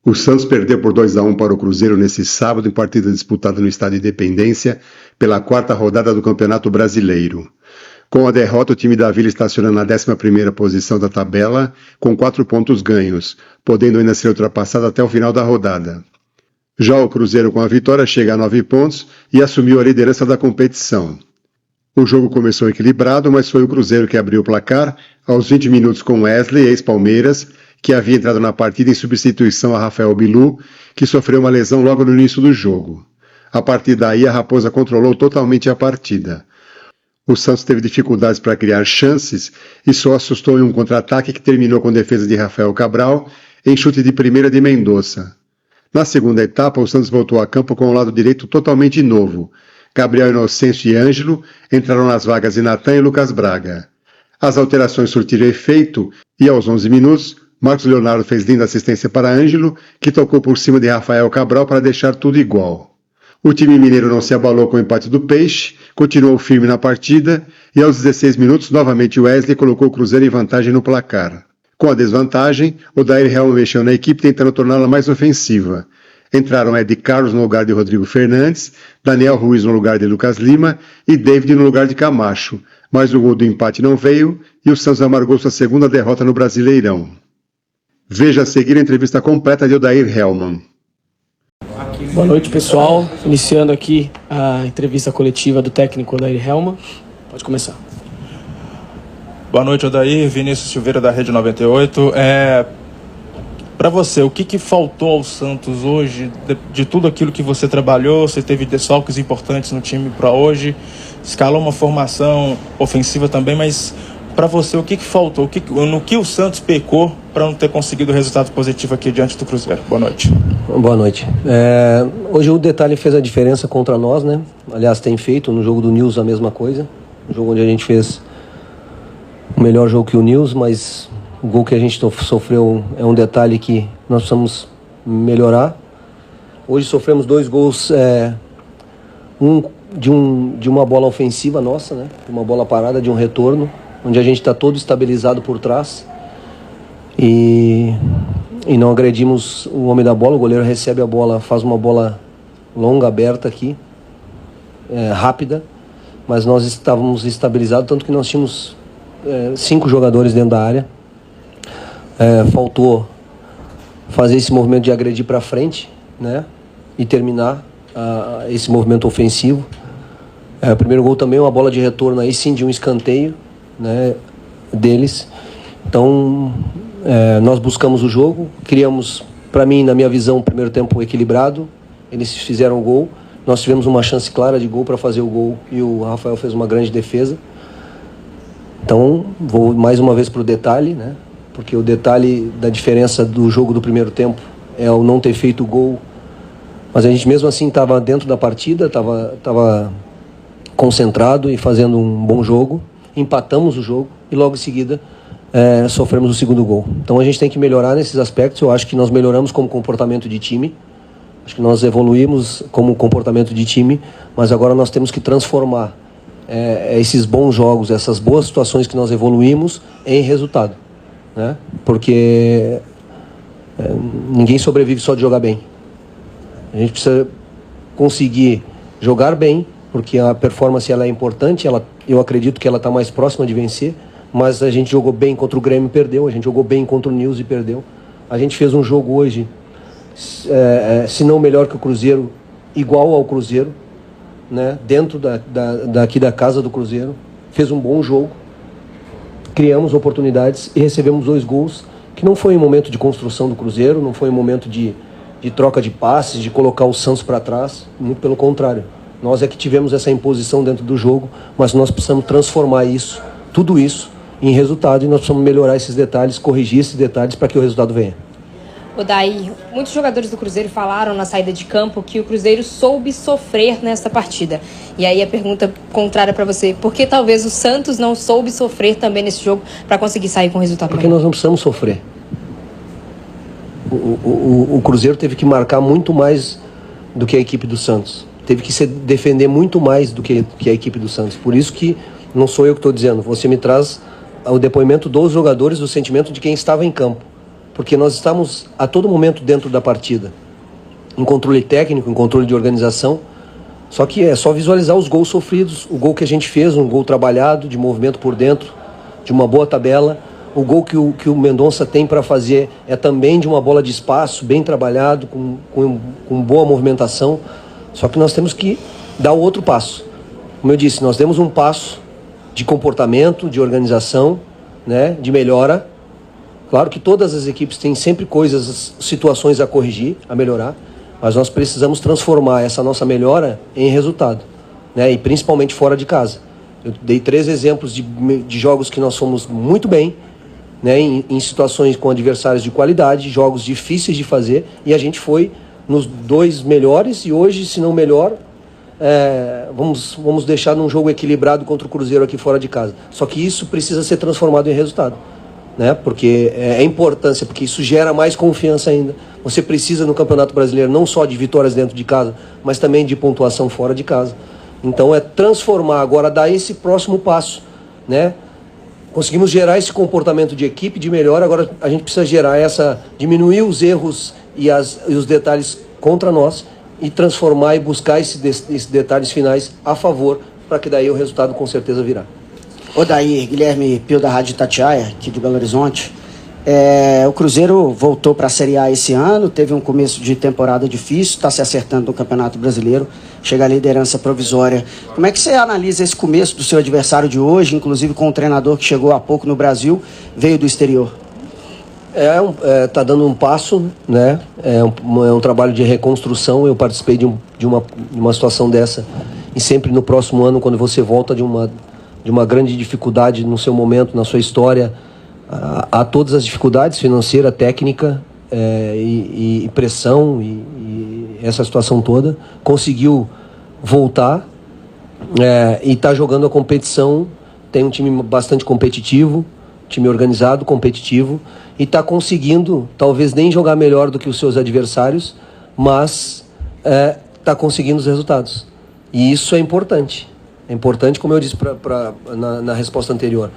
O Santos perdeu por 2-1 para o Cruzeiro nesse sábado em partida disputada no Estádio Independência pela quarta rodada do Campeonato Brasileiro. Com a derrota, o time da Vila estaciona na 11ª posição da tabela, com 4 pontos ganhos, podendo ainda ser ultrapassado até o final da rodada. Já o Cruzeiro, com a vitória, chega a 9 pontos e assumiu a liderança da competição. O jogo começou equilibrado, mas foi o Cruzeiro que abriu o placar aos 20 minutos com Wesley, ex-Palmeiras, que havia entrado na partida em substituição a Rafael Bilu, que sofreu uma lesão logo no início do jogo. A partir daí, a Raposa controlou totalmente a partida. O Santos teve dificuldades para criar chances e só assustou em um contra-ataque que terminou com defesa de Rafael Cabral em chute de primeira de Mendonça. Na segunda etapa, o Santos voltou a campo com o lado direito totalmente novo. Gabriel Inocêncio e Ângelo entraram nas vagas de Natan e Lucas Braga. As alterações surtiram efeito e, aos 11 minutos, Marcos Leonardo fez linda assistência para Ângelo, que tocou por cima de Rafael Cabral para deixar tudo igual. O time mineiro não se abalou com o empate do Peixe, continuou firme na partida e, aos 16 minutos, novamente Wesley colocou o Cruzeiro em vantagem no placar. Com a desvantagem, Odair Helman mexeu na equipe tentando torná-la mais ofensiva. Entraram Ed Carlos no lugar de Rodrigo Fernandes, Daniel Ruiz no lugar de Lucas Lima e David no lugar de Camacho, mas o gol do empate não veio e o Santos amargou sua segunda derrota no Brasileirão. Veja a seguir a entrevista completa de Odair Helman. Boa noite, pessoal. Iniciando aqui a entrevista coletiva do técnico Odair Helman. Pode começar. Boa noite, Odair. Vinícius Silveira, da Rede 98. Para você, o que faltou ao Santos hoje, de tudo aquilo que você trabalhou? Você teve desfalques importantes no time para hoje, escalou uma formação ofensiva também, mas para você, o que faltou? No que o Santos pecou para não ter conseguido o resultado positivo aqui diante do Cruzeiro? Boa noite. Boa noite. Hoje o detalhe fez a diferença contra nós, né? Aliás, tem feito no jogo do Nils a mesma coisa. Um jogo onde a gente fez o melhor jogo que o Nils, mas o gol que a gente sofreu é um detalhe que nós precisamos melhorar. Hoje sofremos 2 gols, de uma bola ofensiva nossa, né? Uma bola parada, de um retorno, onde a gente está todo estabilizado por trás e não agredimos o homem da bola. O goleiro recebe a bola, faz uma bola longa, aberta aqui, rápida, mas nós estávamos estabilizados, tanto que nós tínhamos 5 jogadores dentro da área. Faltou fazer esse movimento de agredir para frente, né, e terminar esse movimento ofensivo. O primeiro gol também, uma bola de retorno aí sim, de um escanteio, né, deles. Então nós buscamos o jogo, criamos, para mim, na minha visão, o primeiro tempo equilibrado. Eles fizeram o gol, nós tivemos uma chance clara de gol para fazer o gol e o Rafael fez uma grande defesa. Então vou mais uma vez para o detalhe, né, porque o detalhe da diferença do jogo do primeiro tempo é o não ter feito o gol, mas a gente mesmo assim estava dentro da partida, estava concentrado e fazendo um bom jogo. Empatamos o jogo e logo em seguida sofremos o segundo gol. Então a gente tem que melhorar nesses aspectos. Eu acho que nós melhoramos como comportamento de time, acho que nós evoluímos como comportamento de time, mas agora nós temos que transformar esses bons jogos, essas boas situações que nós evoluímos em resultado, né? Porque ninguém sobrevive só de jogar bem. A gente precisa conseguir jogar bem, porque a performance ela é importante, eu acredito que ela está mais próxima de vencer, mas a gente jogou bem contra o Grêmio e perdeu, a gente jogou bem contra o Nils e perdeu. A gente fez um jogo hoje, se não melhor que o Cruzeiro, igual ao Cruzeiro, né? Dentro daqui da casa do Cruzeiro, fez um bom jogo, criamos oportunidades e recebemos 2 gols, que não foi um momento de construção do Cruzeiro, não foi um momento de troca de passes, de colocar o Santos para trás, muito pelo contrário. Nós é que tivemos essa imposição dentro do jogo, mas nós precisamos transformar isso, tudo isso, em resultado, e nós precisamos melhorar esses detalhes, corrigir esses detalhes para que o resultado venha. Odair, muitos jogadores do Cruzeiro falaram na saída de campo que o Cruzeiro soube sofrer nessa partida. E aí a pergunta contrária para você, por que talvez o Santos não soube sofrer também nesse jogo para conseguir sair com o resultado? Porque nós não precisamos sofrer. O Cruzeiro teve que marcar muito mais do que a equipe do Santos. Teve que se defender muito mais do que a equipe do Santos. Por isso que não sou eu que estou dizendo. Você me traz o depoimento dos jogadores, do sentimento de quem estava em campo. porque nós estamos a todo momento dentro da partida, em controle técnico, em controle de organização. Só que é só visualizar os gols sofridos, o gol que a gente fez, um gol trabalhado, de movimento por dentro, de uma boa tabela. O gol que o Mendonça tem para fazer é também de uma bola de espaço, bem trabalhado, com boa movimentação. Só que nós temos que dar o outro passo. Como eu disse, nós temos um passo de comportamento, de organização, né, de melhora. Claro que todas as equipes têm sempre coisas, situações a corrigir, a melhorar. Mas nós precisamos transformar essa nossa melhora em resultado, né? E principalmente fora de casa. Eu dei 3 exemplos de jogos que nós fomos muito bem, né? Em situações com adversários de qualidade, jogos difíceis de fazer, e a gente foi nos 2 melhores, e hoje, se não melhor, vamos deixar num jogo equilibrado contra o Cruzeiro aqui fora de casa. Só que isso precisa ser transformado em resultado, né? Porque é importância, porque isso gera mais confiança ainda. Você precisa no Campeonato Brasileiro não só de vitórias dentro de casa, mas também de pontuação fora de casa. Então é transformar, agora dar esse próximo passo, né? Conseguimos gerar esse comportamento de equipe de melhor, agora a gente precisa gerar diminuir os erros e os detalhes contra nós e transformar e buscar esses detalhes finais a favor, para que daí o resultado com certeza virá. Odair, Guilherme Pio da Rádio Itatiaia, aqui de Belo Horizonte. O Cruzeiro voltou para a Série A esse ano, teve um começo de temporada difícil, está se acertando no Campeonato Brasileiro, chega à liderança provisória. Como é que você analisa esse começo do seu adversário de hoje, inclusive com um treinador que chegou há pouco no Brasil, veio do exterior? Tá dando um passo, né? É um trabalho de reconstrução. Eu participei de uma situação dessa, e sempre no próximo ano, quando você volta de uma grande dificuldade no seu momento, na sua história, há todas as dificuldades, financeira, técnica, e pressão, e essa situação toda, conseguiu voltar, e está jogando a competição. Tem um time bastante competitivo, time organizado, competitivo, e está conseguindo, talvez nem jogar melhor do que os seus adversários, mas está conseguindo os resultados. E isso é importante. É importante, como eu disse na resposta anterior.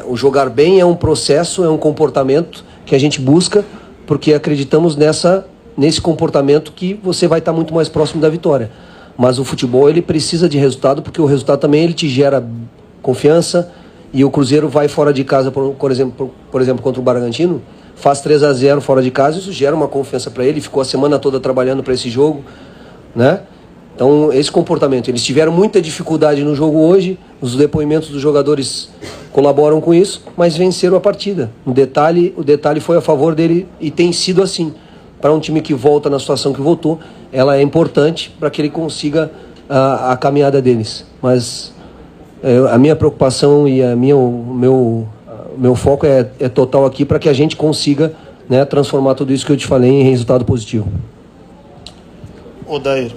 O jogar bem é um processo, é um comportamento que a gente busca, porque acreditamos nesse comportamento que você vai estar muito mais próximo da vitória. Mas o futebol, ele precisa de resultado, porque o resultado também ele te gera confiança. E o Cruzeiro vai fora de casa, por exemplo, contra o Bragantino, faz 3-0 fora de casa, isso gera uma confiança para ele, ficou a semana toda trabalhando para esse jogo, né? Então, esse comportamento, eles tiveram muita dificuldade no jogo hoje, os depoimentos dos jogadores colaboram com isso, mas venceram a partida. O detalhe foi a favor dele, e tem sido assim. Para um time que volta na situação que voltou, ela é importante para que ele consiga a caminhada deles. Mas a minha preocupação e o meu foco é total aqui, para que a gente consiga, né, transformar tudo isso que eu te falei em resultado positivo. Odair,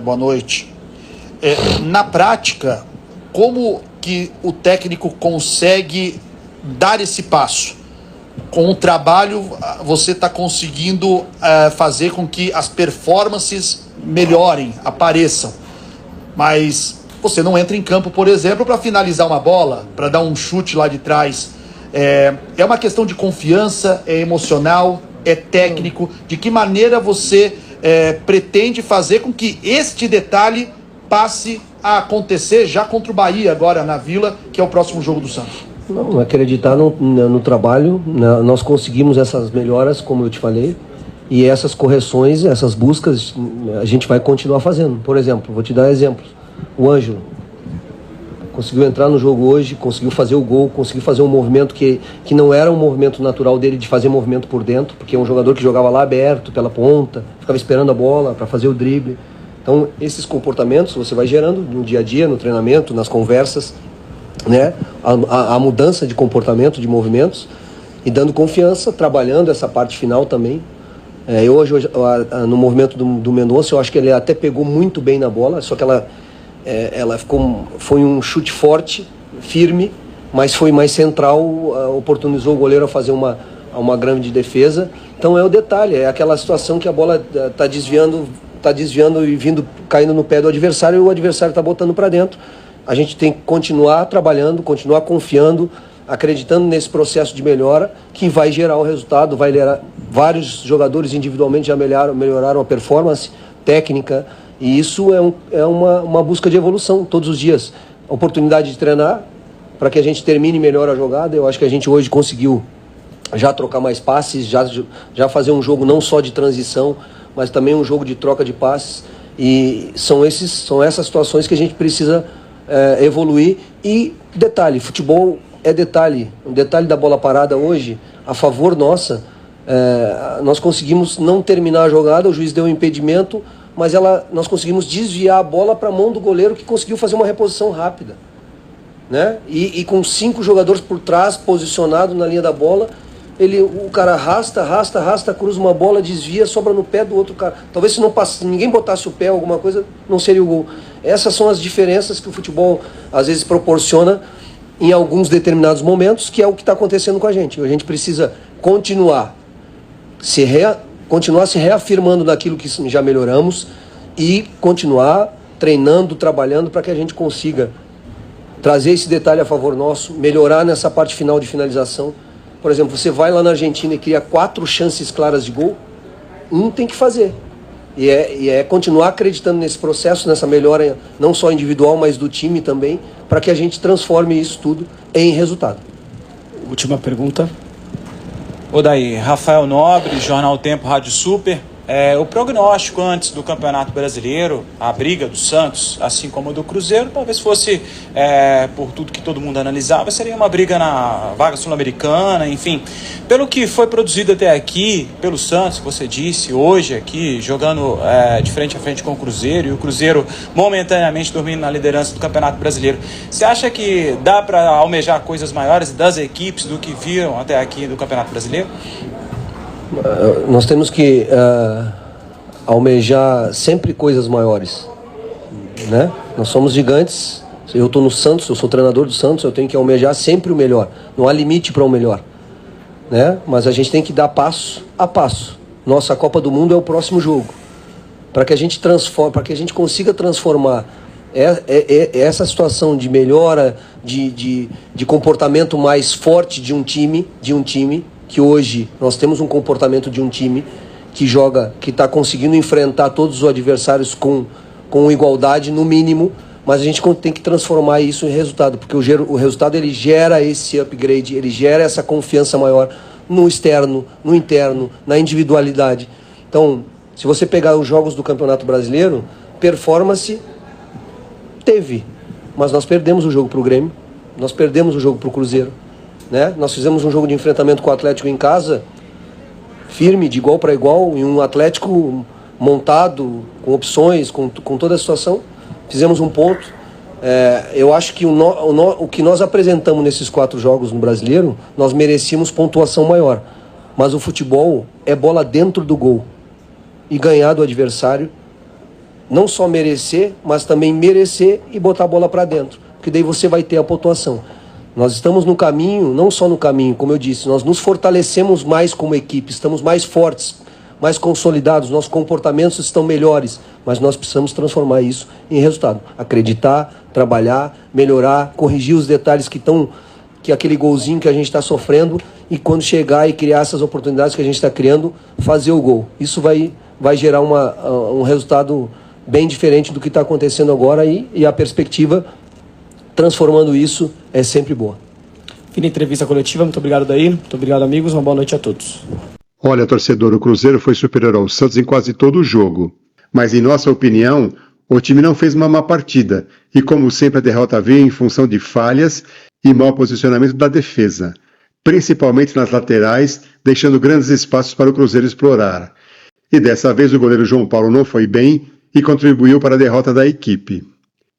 boa noite. Na prática, como que o técnico consegue dar esse passo? Com o trabalho, você está conseguindo fazer com que as performances melhorem, apareçam. Mas você não entra em campo, por exemplo, para finalizar uma bola, para dar um chute lá de trás. É uma questão de confiança, é emocional, é técnico. De que maneira você pretende fazer com que este detalhe passe a acontecer já contra o Bahia, agora na Vila, que é o próximo jogo do Santos? Não, acreditar no trabalho. Nós conseguimos essas melhoras, como eu te falei, e essas correções, essas buscas, a gente vai continuar fazendo. Por exemplo, vou te dar exemplos. O Ângelo conseguiu entrar no jogo hoje, conseguiu fazer o gol, conseguiu fazer um movimento que não era um movimento natural dele, de fazer movimento por dentro, porque é um jogador que jogava lá aberto, pela ponta, ficava esperando a bola para fazer o drible. Então, esses comportamentos você vai gerando no dia a dia, no treinamento, nas conversas, né? A mudança de comportamento, de movimentos, e dando confiança, trabalhando essa parte final também. Hoje, no movimento do Mendonça, eu acho que ele até pegou muito bem na bola, só que foi um chute forte, firme, mas foi mais central, oportunizou o goleiro a fazer uma grande defesa. Então é o detalhe, é aquela situação que a bola está desviando e caindo no pé do adversário, e o adversário está botando para dentro. A gente tem que continuar trabalhando, continuar confiando, acreditando nesse processo de melhora que vai gerar um resultado, vai gerar. Vários jogadores individualmente já melhoraram a performance técnica, e isso é uma busca de evolução todos os dias. A oportunidade de treinar para que a gente termine melhor a jogada. Eu acho que a gente hoje conseguiu já trocar mais passes, já fazer um jogo não só de transição, mas também um jogo de troca de passes. E são essas situações que a gente precisa evoluir. E detalhe, futebol é detalhe. Um detalhe da bola parada hoje, a favor nossa, nós conseguimos não terminar a jogada, o juiz deu um impedimento, mas nós conseguimos desviar a bola para a mão do goleiro, que conseguiu fazer uma reposição rápida, né? E com 5 jogadores por trás, posicionado na linha da bola, o cara arrasta, cruza uma bola, desvia, sobra no pé do outro cara. Talvez se ninguém botasse o pé, alguma coisa, não seria o gol. Essas são as diferenças que o futebol às vezes proporciona em alguns determinados momentos, que é o que está acontecendo com a gente. A gente precisa continuar se reafirmando naquilo que já melhoramos e continuar treinando, trabalhando para que a gente consiga trazer esse detalhe a favor nosso, melhorar nessa parte final de finalização. Por exemplo, você vai lá na Argentina e cria 4 chances claras de gol, tem que fazer. E é continuar acreditando nesse processo, nessa melhora não só individual, mas do time também, para que a gente transforme isso tudo em resultado. Última pergunta. Odair, Rafael Nobre, Jornal Tempo, Rádio Super. O prognóstico antes do Campeonato Brasileiro, a briga do Santos, assim como a do Cruzeiro, talvez fosse, por tudo que todo mundo analisava, seria uma briga na vaga sul-americana, enfim. Pelo que foi produzido até aqui, pelo Santos, você disse, hoje aqui, jogando de frente a frente com o Cruzeiro, e o Cruzeiro momentaneamente dormindo na liderança do Campeonato Brasileiro, você acha que dá para almejar coisas maiores das equipes do que viram até aqui do Campeonato Brasileiro? Nós temos que almejar sempre coisas maiores, né? Nós somos gigantes. Eu estou no Santos, eu sou treinador do Santos, eu tenho que almejar sempre o melhor. Não há limite para o melhor, né? Mas a gente tem que dar passo a passo. Nossa Copa do Mundo é o próximo jogo, para que a gente consiga transformar essa situação de melhora, de comportamento mais forte de um time, que hoje nós temos um comportamento de um time que joga, que está conseguindo enfrentar todos os adversários com igualdade, no mínimo, mas a gente tem que transformar isso em resultado, porque o resultado ele gera esse upgrade, ele gera essa confiança maior no externo, no interno, na individualidade. Então, se você pegar os jogos do Campeonato Brasileiro, performance teve, mas nós perdemos o jogo para o Grêmio, nós perdemos o jogo para o Cruzeiro, né? Nós fizemos um jogo de enfrentamento com o Atlético em casa, firme, de igual para igual, e um Atlético montado, com opções, com toda a situação. Fizemos um ponto. Eu acho que o que nós apresentamos nesses 4 jogos no Brasileiro, nós merecíamos pontuação maior. Mas o futebol é bola dentro do gol. E ganhar do adversário, não só merecer, mas também merecer e botar a bola para dentro. Porque daí você vai ter a pontuação. Nós estamos no caminho, não só no caminho, como eu disse, nós nos fortalecemos mais como equipe, estamos mais fortes, mais consolidados, nossos comportamentos estão melhores, mas nós precisamos transformar isso em resultado. Acreditar, trabalhar, melhorar, corrigir os detalhes que aquele golzinho que a gente está sofrendo, e quando chegar e criar essas oportunidades que a gente está criando, fazer o gol. Isso vai gerar um resultado bem diferente do que está acontecendo agora, e a perspectiva transformando isso é sempre boa. Fim da entrevista coletiva, muito obrigado daí, muito obrigado amigos, uma boa noite a todos. Olha, torcedor, o Cruzeiro foi superior ao Santos em quase todo o jogo, mas em nossa opinião, o time não fez uma má partida, e como sempre a derrota veio em função de falhas e mau posicionamento da defesa, principalmente nas laterais, deixando grandes espaços para o Cruzeiro explorar. E dessa vez o goleiro João Paulo não foi bem e contribuiu para a derrota da equipe.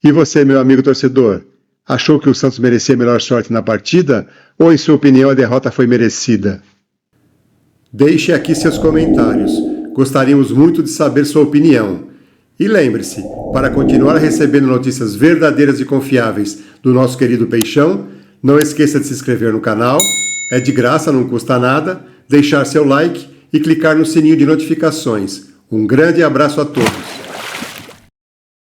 E você, meu amigo torcedor, achou que o Santos merecia melhor sorte na partida ou, em sua opinião, a derrota foi merecida? Deixe aqui seus comentários. Gostaríamos muito de saber sua opinião. E lembre-se, para continuar recebendo notícias verdadeiras e confiáveis do nosso querido Peixão, não esqueça de se inscrever no canal, é de graça, não custa nada, deixar seu like e clicar no sininho de notificações. Um grande abraço a todos.